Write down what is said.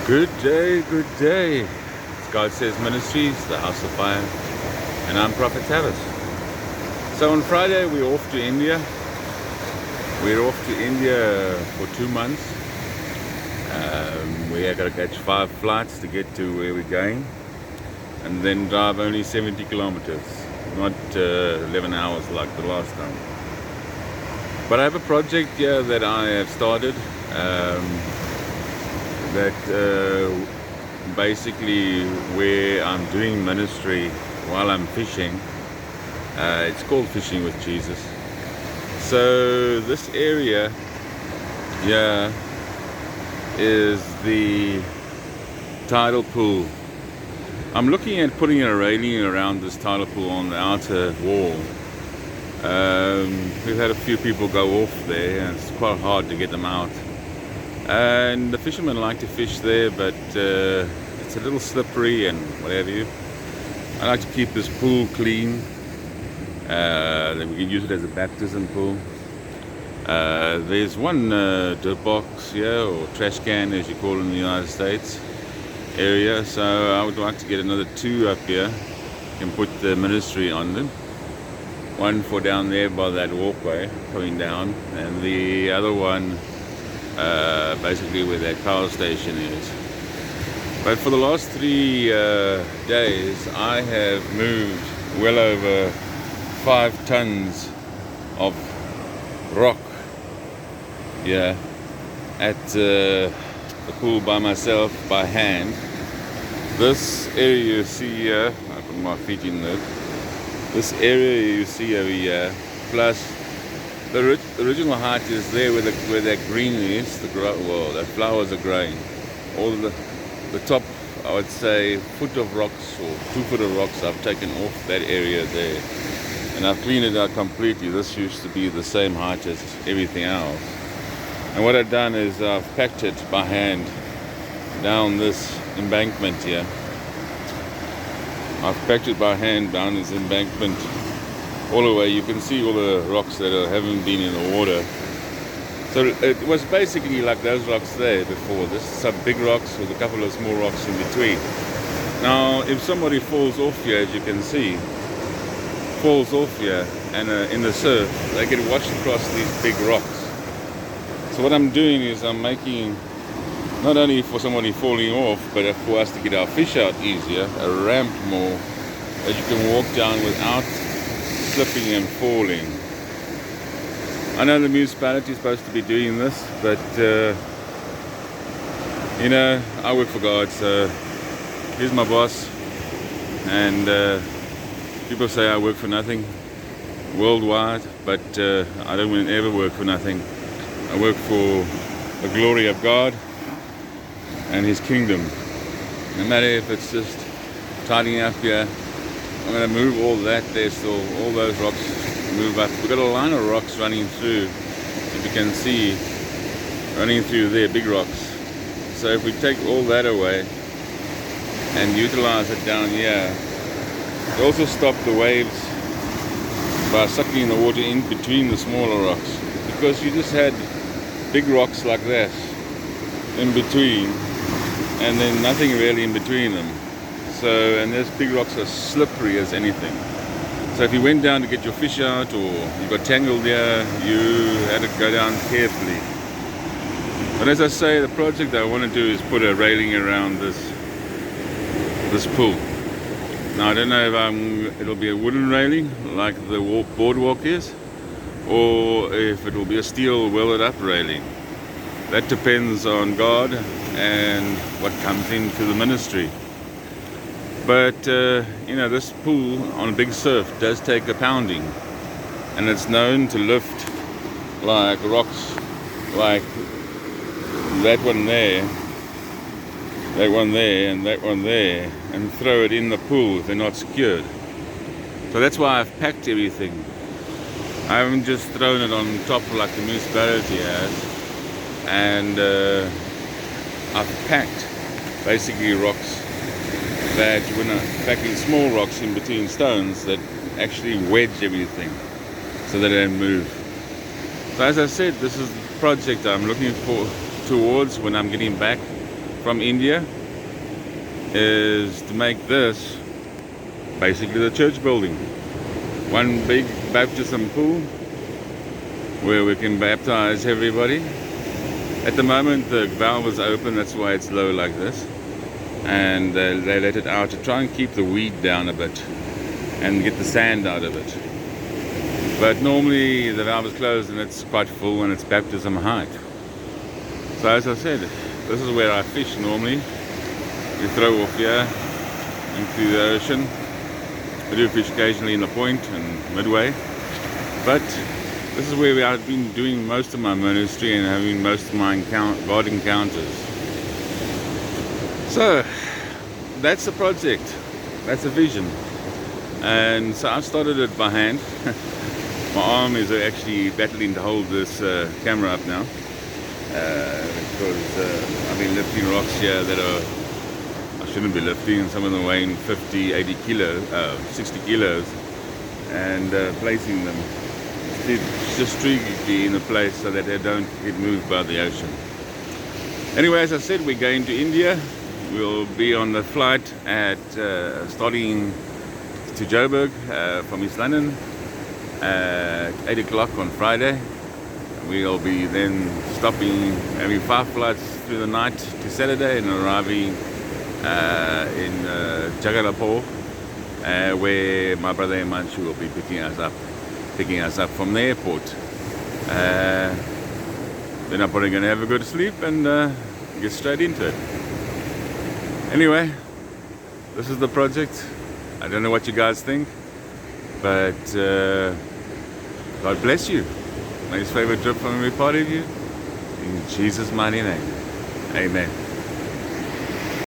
Good day, good day. It's God Says Ministries, the House of Fire, and I'm Prophet Tavis. So on Friday we're off to India. We're off to India for 2 months. We are going to catch 5 flights to get to where we're going, and then drive only 70 kilometers, not 11 hours like the last time. But I have a project here that I have started. That basically where I'm doing ministry while I'm fishing. It's called Fishing with Jesus. So this area here is the tidal pool. I'm looking at putting a railing around this tidal pool on the outer wall. We've had a few people go off there, and it's quite hard to get them out. And the fishermen like to fish there, but it's a little slippery and whatever you. I like to keep this pool clean. Then we can use it as a baptism pool. There's one dirt box here, or trash can as you call it in the United States area. So I would like to get another 2 up here and put the ministry on them. One for down there by that walkway coming down, and the other one basically where that power station is. But for the last 3 days I have moved well over 5 tons of rock at the pool by myself, by hand. This area you see here, I put my feet in this area you see over here, plus the original height is there where that green is, the flowers are growing. All the top, I would say, foot of rocks or 2 foot of rocks I've taken off that area there. And I've cleaned it out completely. This used to be the same height as everything else. And what I've done is I've packed it by hand down this embankment here. I've packed it by hand down this embankment all the way. You can see all the rocks that haven't been in the water. So it was basically like those rocks there before. This is some big rocks with a couple of small rocks in between. Now, if somebody falls off here, as you can see, and in the surf, they get washed across these big rocks. So what I'm doing is I'm making, not only for somebody falling off, but for us to get our fish out easier, a ramp more that you can walk down without slipping and falling. I know the municipality is supposed to be doing this, but I work for God, so he's my boss. And people say I work for nothing worldwide, but I don't ever work for nothing. I work for the glory of God and His kingdom. No matter if it's just tidying up here, I'm going to move all that there, so all those rocks move up. We've got a line of rocks running through, if you can see, running through there, big rocks. So if we take all that away and utilize it down here, it also stop the waves by sucking the water in between the smaller rocks, because you just had big rocks like that in between, and then nothing really in between them. So, and those big rocks are slippery as anything. So if you went down to get your fish out, or you got tangled there, you had to go down carefully. But as I say, the project that I want to do is put a railing around this pool. Now I don't know if it'll be a wooden railing like the boardwalk is, or if it will be a steel welded up railing. That depends on God and what comes into the ministry. But this pool on a big surf does take a pounding, and it's known to lift like rocks like that one there, and that one there, and throw it in the pool if they're not secured. So that's why I've packed everything. I haven't just thrown it on top like the municipality has, and I've packed basically rocks that, when I'm packing small rocks in between stones, that actually wedge everything so that they don't move. So as I said, this is the project I'm looking towards when I'm getting back from India is to make this basically the church building. One big baptism pool where we can baptize everybody. At the moment the valve is open, that's why it's low like this, and they let it out to try and keep the weed down a bit and get the sand out of it. But normally the valve is closed and it's quite full and it's baptism height. So as I said, this is where I fish normally. You throw off here into the ocean. I do fish occasionally in the point and midway, but this is where I've been doing most of my ministry and having most of my God encounters. So that's the project, that's the vision. And so I started it by hand. My arm is actually battling to hold this camera up now, because I've been lifting rocks here that I shouldn't be lifting, and some of them weighing 50, 80 kilos, 60 kilos, and placing them just strategically in a place so that they don't get moved by the ocean. Anyway, as I said, we're going to India. We'll be on the flight at starting to Joburg from East London at 8 o'clock on Friday. We'll be then stopping, having 5 flights through the night to Saturday, and arriving in Jagadapur, where my brother Himanshu will be picking us up from the airport. Then I'm probably going to have a good sleep and get straight into it. Anyway, this is the project. I don't know what you guys think, but God bless you. May His favor drip from every part of you. In Jesus' mighty name. Amen.